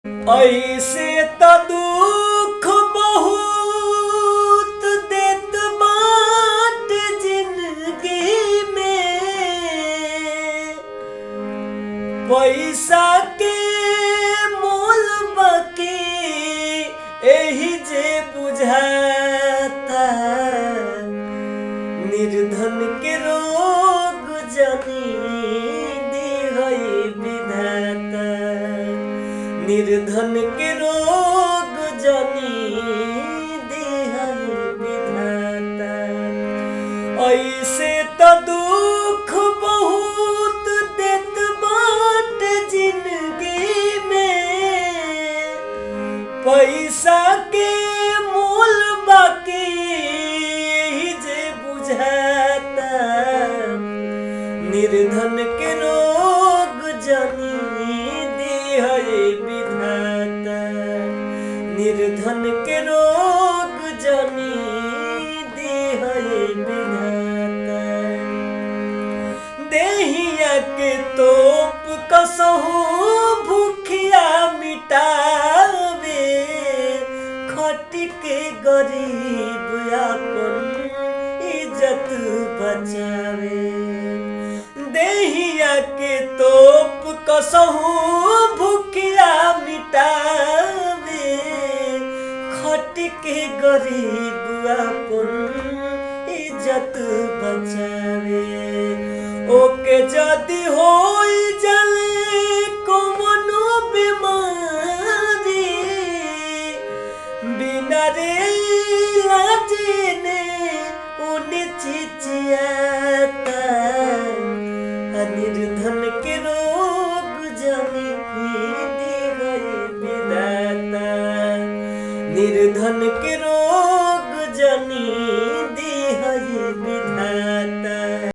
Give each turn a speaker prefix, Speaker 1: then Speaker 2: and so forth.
Speaker 1: ऐसे त दुख बहुत देत बाट जिंदगी में। पैसा के मोल बाकी एही जे बुझाता। निर्धन के रोग जनी दी है विधाता। निर्धन के रोग जनी दी है विधाता। ऐसे त दुख बहुत देत बाट जिंदगी में। पैसा के मोल बाकी जे बुझाता। निर्धन के रोग जनी दी है विधाता। निर्धन के रोग जनी दी है विधाता। देहिया के तोप कसहु भूखिया मिटावे। खटी के गरीब अपन इज्जत बचावे। देहिया के तोप कसहु भूखिया मिटावे। खटी के गरीब अपन इज्जत बचावे। ओके जदी होई जले कौनो बीमारी। बिना रे इलाजे ने उन्हें चिचियाता। निर्धन के रोग जनी दी है विधाता। निर्धन के रोग जनी